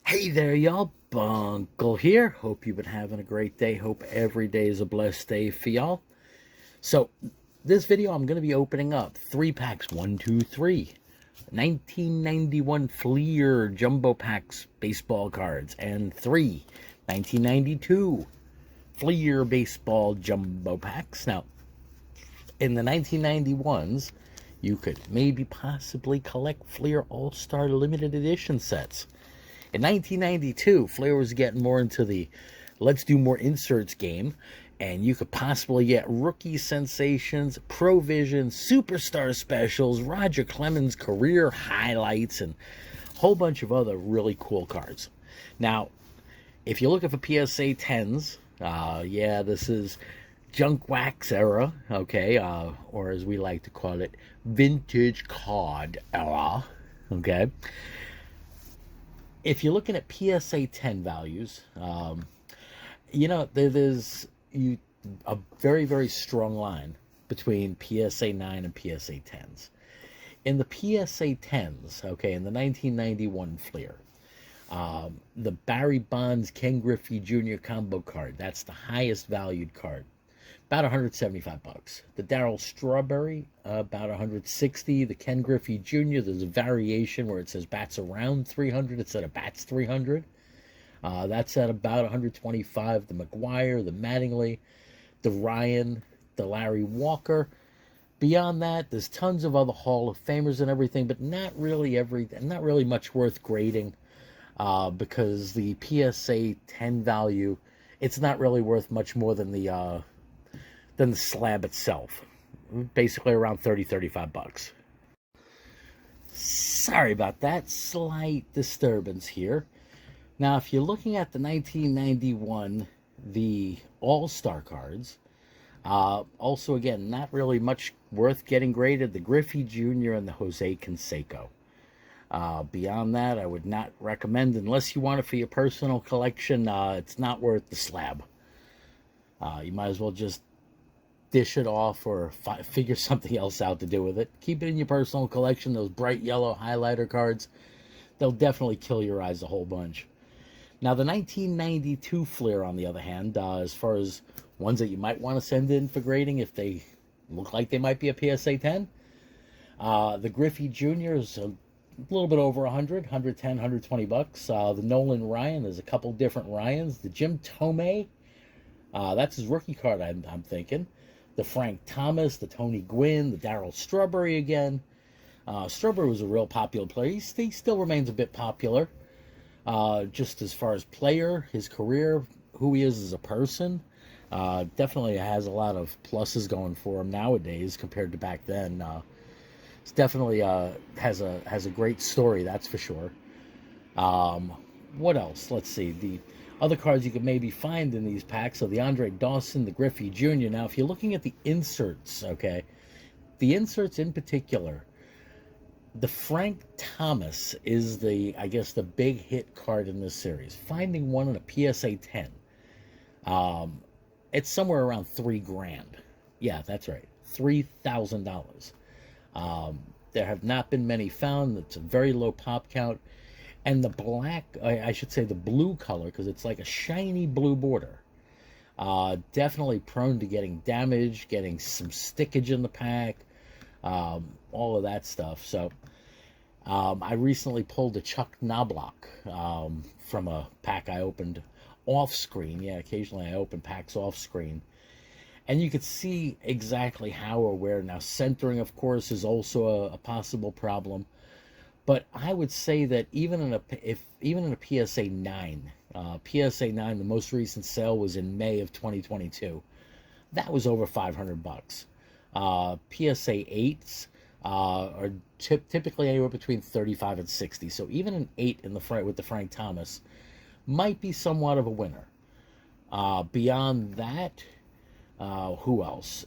Hey there, y'all. Bunkle here. Hope you've been having a great day. Hope every day is a blessed day for y'all. So, this video, I'm going to be opening up 3 packs 1, 2, 3. 1991 Fleer Jumbo Packs baseball cards, and 1992 Fleer baseball jumbo packs. Now, in the 1991s, you could maybe possibly collect Fleer All-Star limited edition sets. In 1992, Flair was getting more into the let's do more inserts game, and you could possibly get rookie sensations, Provision, superstar specials, Roger Clemens career highlights, and a whole bunch of other really cool cards. Now, if you're looking for PSA 10s, yeah, this is junk wax era, okay, or as we like to call it, vintage card era, okay. If you're looking at PSA 10 values, there's a very, very strong line between PSA 9 and PSA 10s. In the PSA 10s, okay, in the 1991 Fleer, the Barry Bonds Ken Griffey Jr. combo card, that's the highest valued card, about 175 bucks. The Darryl Strawberry, about 160. The Ken Griffey Jr., there's a variation where it says bats around 300 instead of bats 300. That's at about 125. The McGuire, the Mattingly, the Ryan, the Larry Walker. Beyond that, there's tons of other Hall of Famers and everything, but not really much worth grading, because the PSA 10 value, it's not really worth much more than the slab itself. Basically around 35 bucks. Sorry about that. Slight disturbance here. Now, if you're looking at the 1991, the All-Star cards, also, again, not really much worth getting graded. The Griffey Jr. and the Jose Canseco. Beyond that, I would not recommend, unless you want it for your personal collection. It's not worth the slab. You might as well just dish it off or figure something else out to do with it. Keep it in your personal collection. Those bright yellow highlighter cards, they'll definitely kill your eyes a whole bunch. Now, the 1992 Fleer, on the other hand, as far as ones that you might want to send in for grading if they look like they might be a PSA 10, the Griffey Jr. is a little bit over 100, 110, 120 bucks. The Nolan Ryan, there's a couple different Ryans. The Jim Thome, that's his rookie card, I'm thinking. The Frank Thomas, the Tony Gwynn, the Darryl Strawberry again. Strawberry was a real popular player. He still remains a bit popular. Just as far as player, his career, who he is as a person, definitely has a lot of pluses going for him nowadays compared to back then. It's definitely has a great story, that's for sure. What else? Let's see. The other cards you could maybe find in these packs are the Andre Dawson, the Griffey Jr. Now, if you're looking at the inserts, okay, the inserts in particular, the Frank Thomas is I guess, the big hit card in this series. Finding one in a PSA 10, it's somewhere around $3,000. Yeah, that's right, $3,000. There have not been many found. It's a very low pop count. And the black, I should say the blue color, because it's like a shiny blue border, definitely prone to getting damaged, getting some stickage in the pack, all of that stuff. So I recently pulled a Chuck Knobloch from a pack I opened off screen. Yeah, occasionally I open packs off screen. And you could see exactly how or where. Now, centering, of course, is also a possible problem. But I would say that even in a PSA 9, PSA 9, the most recent sale was in May of 2022. That was over 500 bucks. PSA 8s are typically anywhere between 35 and 60. So even an 8 in the front with the Frank Thomas might be somewhat of a winner. Beyond that, who else?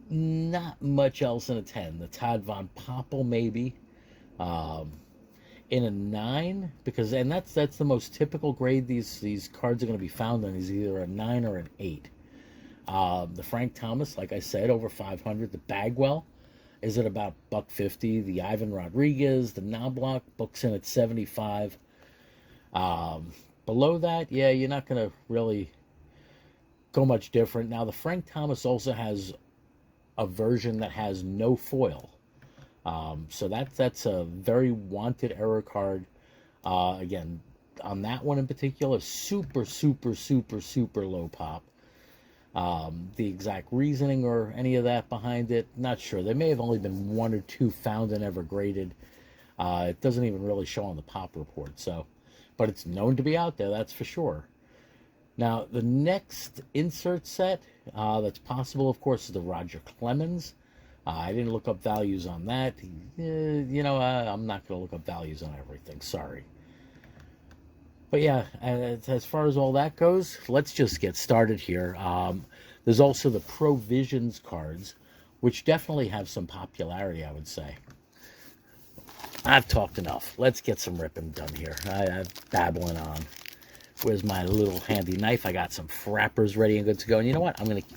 Not much else in a 10. The Todd Von Poppel, maybe. In a 9, because that's the most typical grade these cards are going to be found in, is either a 9 or an 8. The Frank Thomas, like I said, over 500. The Bagwell is at about $150. The Ivan Rodriguez, the Knobloch books in at 75. Below that, yeah, you're not going to really go much different. Now, the Frank Thomas also has a version that has no foil. So that's a very wanted error card. Again, on that one in particular, super, super, super, super low pop. The exact reasoning or any of that behind it, not sure. There may have only been one or two found and ever graded. It doesn't even really show on the pop report. So, but it's known to be out there, that's for sure. Now, the next insert set that's possible, of course, is the Roger Clemens. I didn't look up values on that. I'm not going to look up values on everything. Sorry. But yeah, as far as all that goes, let's just get started here. There's also the Provisions cards, which definitely have some popularity, I would say. I've talked enough. Let's get some ripping done here. I'm babbling on. Where's my little handy knife? I got some frappers ready and good to go. And you know what? I'm going to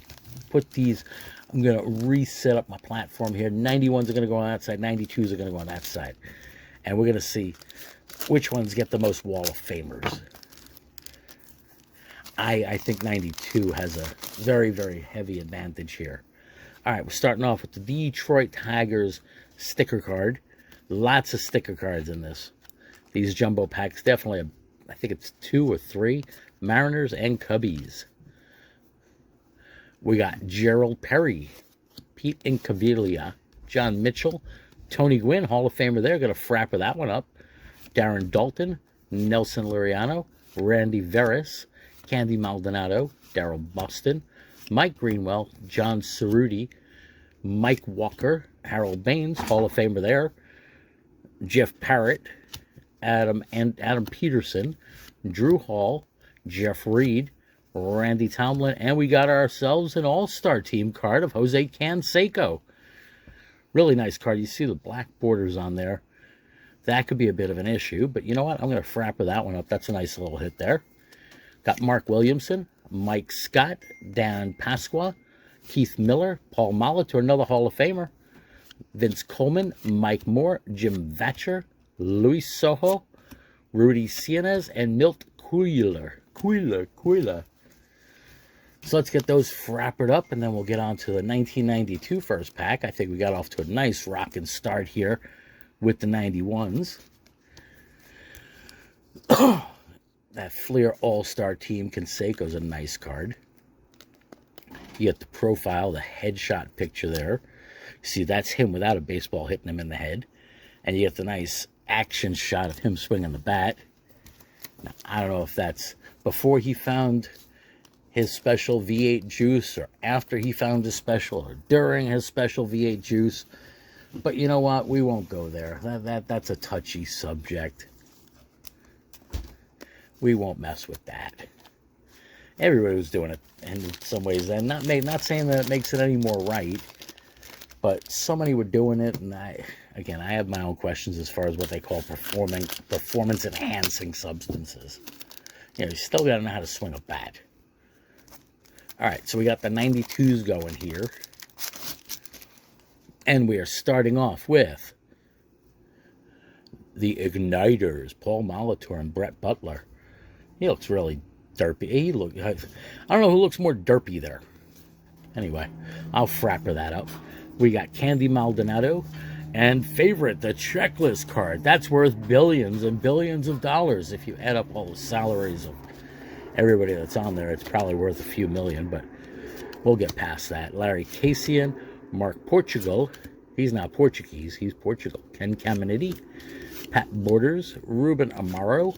put these, I'm going to reset up my platform here. 91s are going to go on that side. 92s are going to go on that side. And we're going to see which ones get the most Wall of Famers. I think 92 has a very, very heavy advantage here. All right, we're starting off with the Detroit Tigers sticker card. Lots of sticker cards in this. These jumbo packs, definitely, I think it's 2 or 3. Mariners and Cubbies. We got Gerald Perry, Pete Incaviglia, John Mitchell, Tony Gwynn, Hall of Famer there. Going to frapper that one up. Darren Dalton, Nelson Liriano, Randy Veras, Candy Maldonado, Darrell Boston, Mike Greenwell, John Cerruti, Mike Walker, Harold Baines, Hall of Famer there, Jeff Parrott, Adam Peterson, Drew Hall, Jeff Reed, Randy Tomlin, and we got ourselves an all-star team card of Jose Canseco. Really nice card. You see the black borders on there. That could be a bit of an issue, but you know what? I'm going to frapper that one up. That's a nice little hit there. Got Mark Williamson, Mike Scott, Dan Pasqua, Keith Miller, Paul Molitor, another Hall of Famer, Vince Coleman, Mike Moore, Jim Vatcher, Luis Soho, Rudy Cienez, and Milt Quiller. So let's get those frappered up, and then we'll get on to the 1992 first pack. I think we got off to a nice rocking start here with the 91s. That Fleer All-Star Team Canseco's a nice card. You get the profile, the headshot picture there. You see, that's him without a baseball hitting him in the head. And you get the nice action shot of him swinging the bat. Now, I don't know if that's before he found his special V8 juice, or after he found his special, or during his special V8 juice. But you know what? We won't go there. That's a touchy subject. We won't mess with that. Everybody was doing it in some ways, and not saying that it makes it any more right, but so many were doing it, and I have my own questions as far as what they call performance-enhancing substances. You still got to know how to swing a bat. All right, so we got the 92s going here, and we are starting off with the Igniters, Paul Molitor and Brett Butler. He looks really derpy. I don't know who looks more derpy there. Anyway, I'll frapper that up. We got Candy Maldonado and favorite, the checklist card. That's worth billions and billions of dollars. If you add up all the salaries of everybody that's on there, it's probably worth a few million, but we'll get past that. Larry Casian, Mark Portugal. He's not Portuguese, he's Portugal. Ken Caminiti, Pat Borders, Ruben Amaro,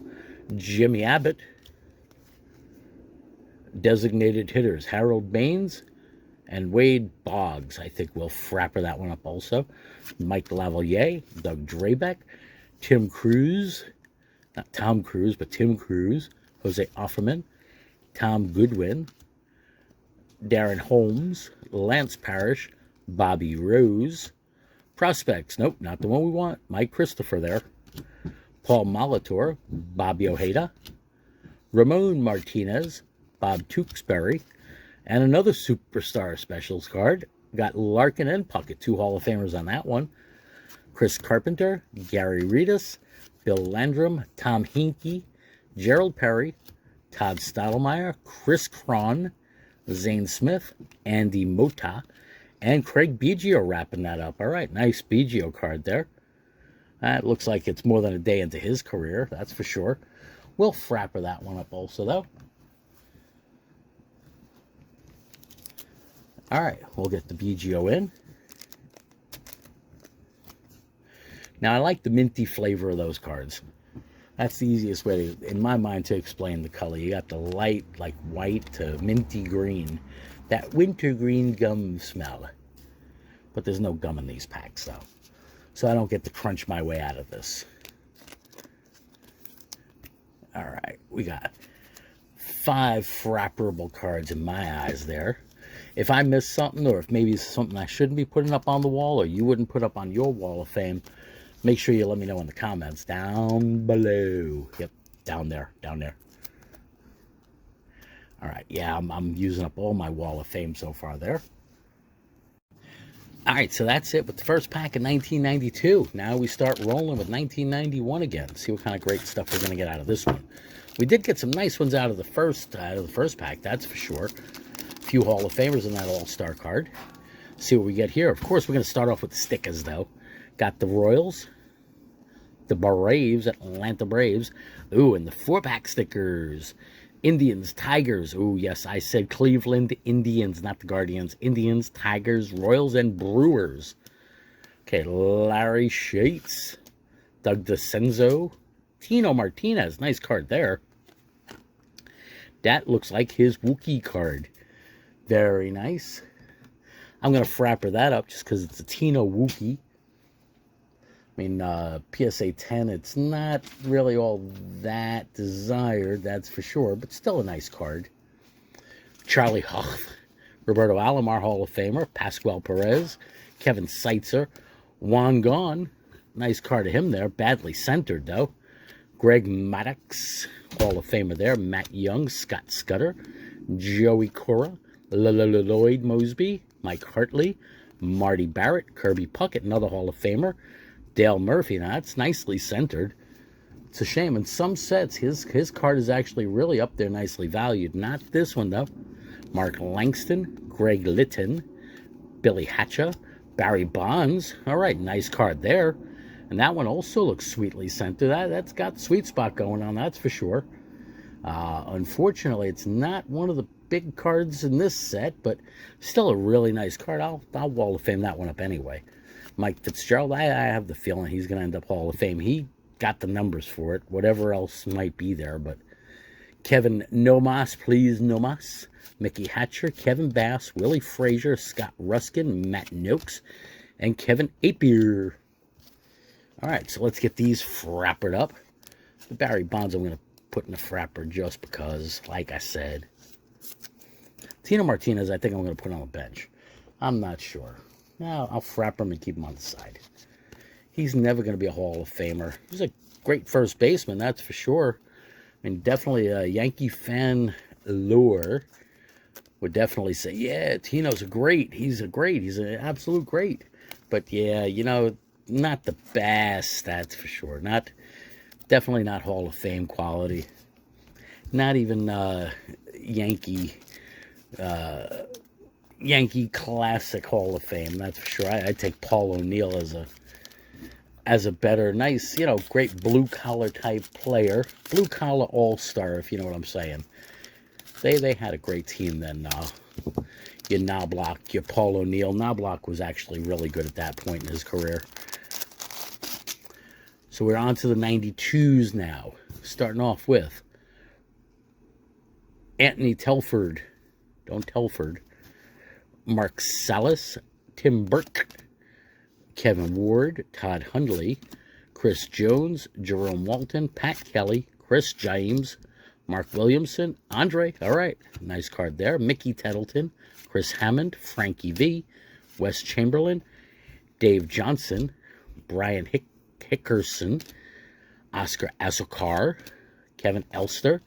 Jimmy Abbott. Designated hitters, Harold Baines and Wade Boggs. I think we'll frapper that one up also. Mike Lavalier, Doug Drabeck, Tim Cruz, not Tom Cruise, but Tim Cruz, Jose Offerman, Tom Goodwin, Darren Holmes, Lance Parrish, Bobby Rose. Prospects, nope, not the one we want. Mike Christopher there. Paul Molitor, Bobby Ojeda, Ramon Martinez, Bob Tewksbury, and another superstar specials card. Got Larkin and Puckett, 2 Hall of Famers on that one. Chris Carpenter, Gary Reedus, Bill Landrum, Tom Hinkie, Gerald Perry, Todd Stottlemyre, Chris Cron, Zane Smith, Andy Mota, and Craig Biggio wrapping that up. All right, nice Biggio card there. That looks like it's more than a day into his career, that's for sure. We'll frapper that one up also, though. All right, we'll get the Biggio in. Now, I like the minty flavor of those cards. That's the easiest way, in my mind, to explain the color. You got the light, like white to minty green. That wintergreen gum smell. But there's no gum in these packs, though. So I don't get to crunch my way out of this. All right, we got 5 frapperable cards in my eyes there. If I missed something, or if maybe it's something I shouldn't be putting up on the wall, or you wouldn't put up on your wall of fame, make sure you let me know in the comments down below. Yep, down there, down there. All right, yeah, I'm using up all my wall of fame so far there. All right, so that's it with the first pack of 1992. Now we start rolling with 1991 again. See what kind of great stuff we're going to get out of this one. We did get some nice ones out of the first pack, that's for sure. A few Hall of Famers in that All-Star card. See what we get here. Of course, we're going to start off with the stickers, though. Got the Royals, the Braves, Atlanta Braves. Ooh, and the 4-pack stickers. Indians, Tigers. Ooh, yes, I said Cleveland Indians, not the Guardians. Indians, Tigers, Royals, and Brewers. Okay, Larry Shates, Doug DeCenzo, Tino Martinez. Nice card there. That looks like his Wookiee card. Very nice. I'm going to frapper that up just because it's a Tino Wookiee. I mean, PSA 10, it's not really all that desired, that's for sure, but still a nice card. Charlie Hough, Roberto Alomar, Hall of Famer, Pascual Perez, Kevin Seitzer, Juan Gone, nice card of him there, badly centered though. Greg Maddox, Hall of Famer there, Matt Young, Scott Scudder, Joey Cora, Lloyd Mosby, Mike Hartley, Marty Barrett, Kirby Puckett, another Hall of Famer, Dale Murphy. Now, that's nicely centered. It's a shame. In some sets, his card is actually really up there, nicely valued. Not this one, though. Mark Langston, Greg Litton, Billy Hatcher, Barry Bonds. All right, nice card there. And that one also looks sweetly centered. That's got sweet spot going on, that's for sure. Unfortunately, it's not one of the big cards in this set, but still a really nice card. I'll Wall of Fame that one up anyway. Mike Fitzgerald, I have the feeling he's going to end up Hall of Fame. He got the numbers for it, whatever else might be there. But Kevin Nomas, please Nomas, Mickey Hatcher, Kevin Bass, Willie Frazier, Scott Ruskin, Matt Noakes, and Kevin Apier. All right, so let's get these frappered up. The Barry Bonds I'm going to put in the frapper just because, like I said. Tino Martinez, I think I'm going to put on a bench. I'm not sure. No, I'll frapper him and keep him on the side. He's never going to be a Hall of Famer. He's a great first baseman, that's for sure. I mean, definitely a Yankee fan lure would definitely say, yeah, Tino's a great. He's an absolute great. But yeah, you know, not the best, that's for sure. Definitely not Hall of Fame quality. Not even Yankee Classic Hall of Fame, that's for sure. I take Paul O'Neill as a better, nice, you know, great blue-collar type player. Blue-collar all-star, if you know what I'm saying. They had a great team then. Your Knobloch, your Paul O'Neill. Knobloch was actually really good at that point in his career. So we're on to the 92s now. Starting off with Anthony Telford. Don't Telford. Mark Salas, Tim Burke, Kevin Ward, Todd Hundley, Chris Jones, Jerome Walton, Pat Kelly, Chris James, Mark Williamson, Andre, all right, nice card there, Mickey Tettleton, Chris Hammond, Frankie V, Wes Chamberlain, Dave Johnson, Brian Hickerson, Oscar Azokar, Kevin Elster,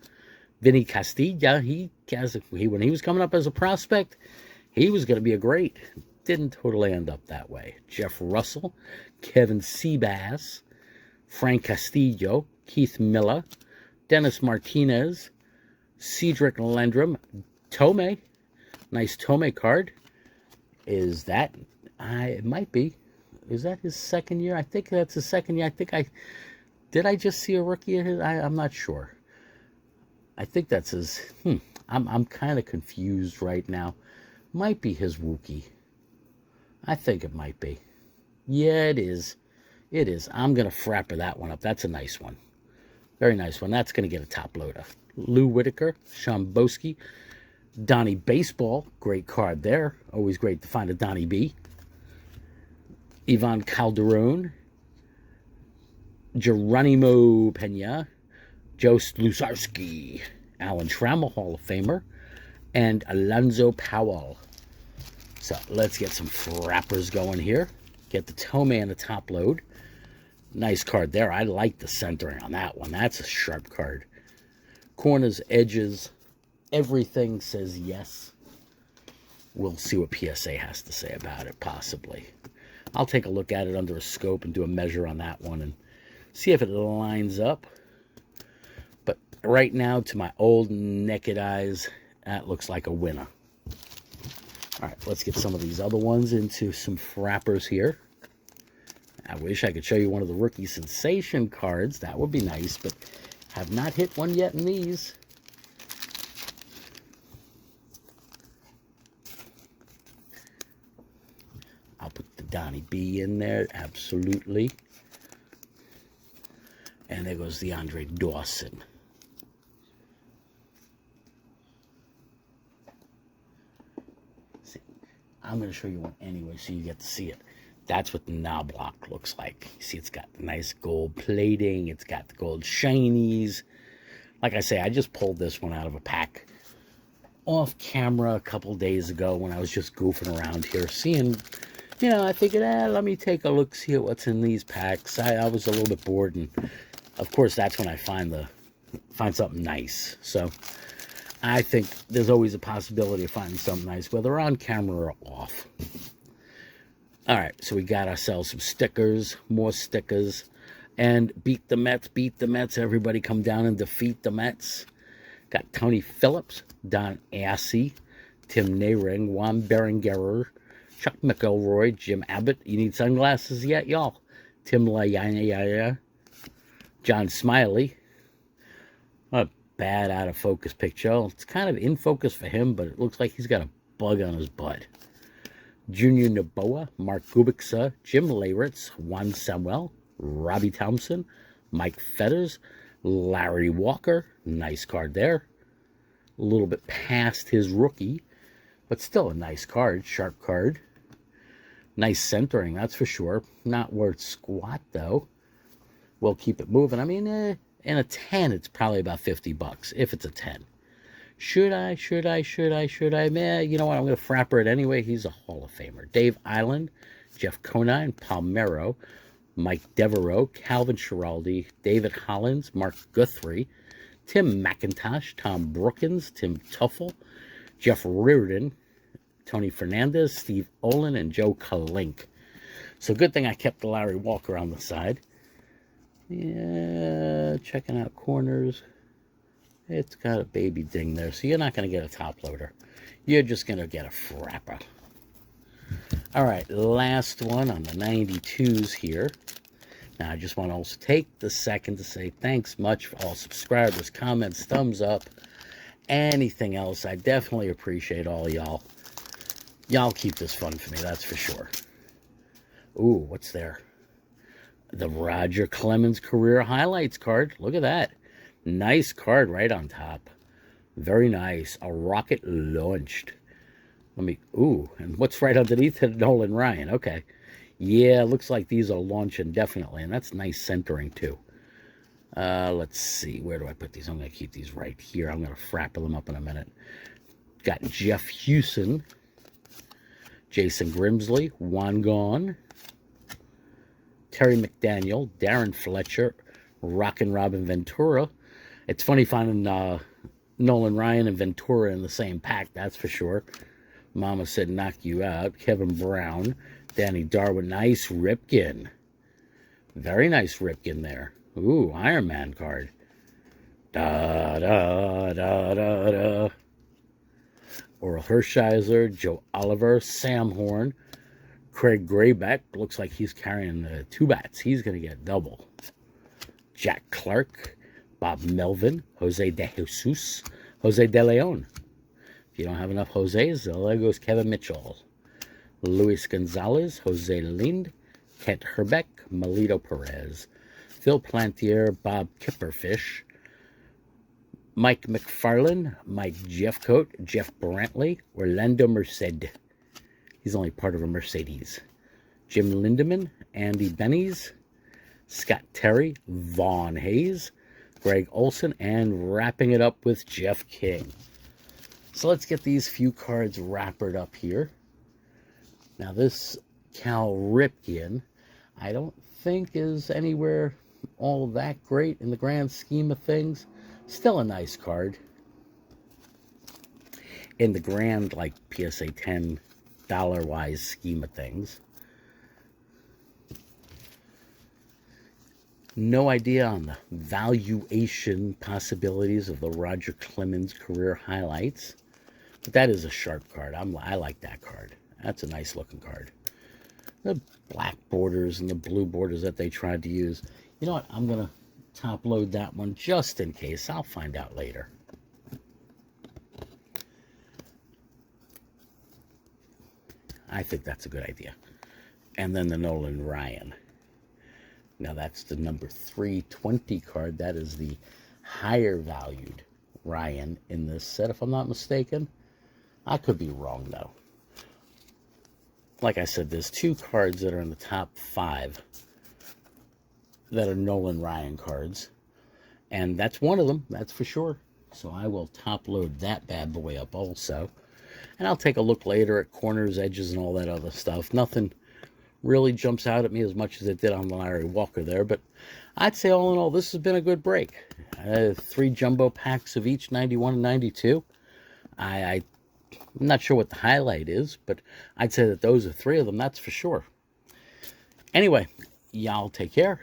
Vinny Castilla. When he was coming up as a prospect, he was going to be a great. Didn't totally end up that way. Jeff Russell, Kevin Seabass, Frank Castillo, Keith Miller, Dennis Martinez, Cedric Landrum, Tomei. Nice Tomei card. Is that... it might be. Is that his second year? I think that's his second year. Did I just see a rookie of his? I'm not sure. I think that's his... I'm kind of confused right now. Might be his Wookiee. I think it might be. Yeah, it is. It is. I'm going to frapper that one up. That's a nice one. Very nice one. That's going to get a top loader. Lou Whitaker, Sean Boski, Donnie Baseball. Great card there. Always great to find a Donnie B. Ivan Calderon, Geronimo Pena, Joe Slusarski, Alan Trammell, Hall of Famer, and Alonzo Powell. So let's get some frappers going here. Get the Tomei and the top load. Nice card there. I like the centering on that one. That's a sharp card. Corners, edges, everything says yes. We'll see what PSA has to say about it, possibly. I'll take a look at it under a scope and do a measure on that one and see if it lines up. But right now, to my old naked eyes, that looks like a winner. All right, let's get some of these other ones into some frappers here. I wish I could show you one of the rookie sensation cards. That would be nice, but have not hit one yet in these. I'll put the Donnie B in there, absolutely. And there goes the Andre Dawson. See, I'm going to show you one anyway so you get to see it. That's what the knob block looks like. You see, it's got the nice gold plating. It's got the gold shinies. Like I say, I just pulled this one out of a pack off camera a couple days ago when I was just goofing around here, seeing, you know, I figured, let me take a look, see what's in these packs. I was a little bit bored, and of course, that's when I find something nice. So I think there's always a possibility of finding something nice, whether on camera or off. All right, so we got ourselves some stickers, more stickers, and beat the Mets. Everybody come down and defeat the Mets. Got Tony Phillips, Don Assey, Tim Nehring, Juan Berenguer, Chuck McElroy, Jim Abbott. You need sunglasses yet, y'all? Tim Layaya, John Smiley. Not a bad out of focus picture. It's kind of in focus for him, but it looks like he's got a bug on his butt. Junior Noboa, Mark Kubica, Jim Leyritz, Juan Samuel, Robbie Thompson, Mike Fetters, Larry Walker. Nice card there. A little bit past his rookie, but still a nice card, sharp card. Nice centering, that's for sure. Not worth squat, though. We'll keep it moving. I mean, in a 10, it's probably about $50, if it's a 10. Should I? Man, you know what? I'm going to frapper it anyway. He's a Hall of Famer. Dave Island, Jeff Conine, Palmero, Mike Devereaux, Calvin Schiraldi, David Hollins, Mark Guthrie, Tim McIntosh, Tom Brookins, Tim Tuffle, Jeff Reardon, Tony Fernandez, Steve Olin, and Joe Kalink. So good thing I kept the Larry Walker on the side. Yeah, checking out corners. It's got a baby ding there, so you're not going to get a top loader. You're just going to get a frapper. All right, last one on the 92s here. Now, I just want to also take the second to say thanks much for all subscribers, comments, thumbs up, anything else. I definitely appreciate all y'all. Y'all keep this fun for me, that's for sure. Ooh, what's there? The Roger Clemens Career Highlights card. Look at that. Nice card right on top. Very nice. A rocket launched. Ooh, and what's right underneath it? Nolan Ryan. Okay. Yeah, looks like these are launching definitely, and that's nice centering too. Let's see. Where do I put these? I'm going to keep these right here. I'm going to frapper them up in a minute. Got Jeff Hewson, Jason Grimsley, Juan Gone, Terry McDaniel, Darren Fletcher, Rockin' Robin Ventura. It's funny finding Nolan Ryan and Ventura in the same pack, that's for sure. Mama said knock you out. Kevin Brown, Danny Darwin. Nice Ripken. Very nice Ripken there. Ooh, Iron Man card. Da da da da da. Oral Hershiser, Joe Oliver, Sam Horn, Craig Grayback. Looks like he's carrying 2 bats. He's going to get double. Jack Clark, Bob Melvin, Jose De Jesus, Jose De Leon. If you don't have enough Jose's, there goes Kevin Mitchell. Luis Gonzalez, Jose Lind, Kent Herbeck, Melito Perez, Phil Plantier, Bob Kipperfish, Mike McFarlane, Mike Jeffcoat, Jeff Brantley, Orlando Merced. He's only part of a Mercedes. Jim Lindemann, Andy Bennies, Scott Terry, Vaughn Hayes, Greg Olson, and wrapping it up with Jeff King. So let's get these few cards wrapped up here. Now this Cal Ripken, I don't think is anywhere all that great in the grand scheme of things. Still a nice card. In the grand, like, PSA $10 wise scheme of things. No idea on the valuation possibilities of the Roger Clemens career highlights. But that is a sharp card. I like that card. That's a nice looking card. The black borders and the blue borders that they tried to use. You know what? I'm going to top load that one just in case. I'll find out later. I think that's a good idea. And then the Nolan Ryan. Now that's the number 320 card. That is the higher valued Ryan in this set, if I'm not mistaken. I could be wrong, though. Like I said, there's 2 cards that are in the top 5 that are Nolan Ryan cards. And that's one of them, that's for sure. So I will top load that bad boy up also. And I'll take a look later at corners, edges, and all that other stuff. Nothing really jumps out at me as much as it did on Larry Walker there. But I'd say all in all, this has been a good break. 3 jumbo packs of each, 91 and 92. I'm not sure what the highlight is, but I'd say that those are 3 of them, that's for sure. Anyway, y'all take care.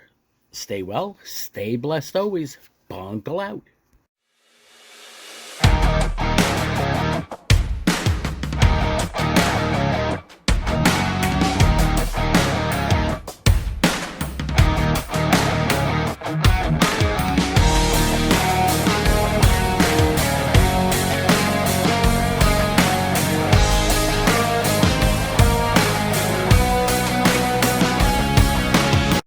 Stay well. Stay blessed always. Bunkle out.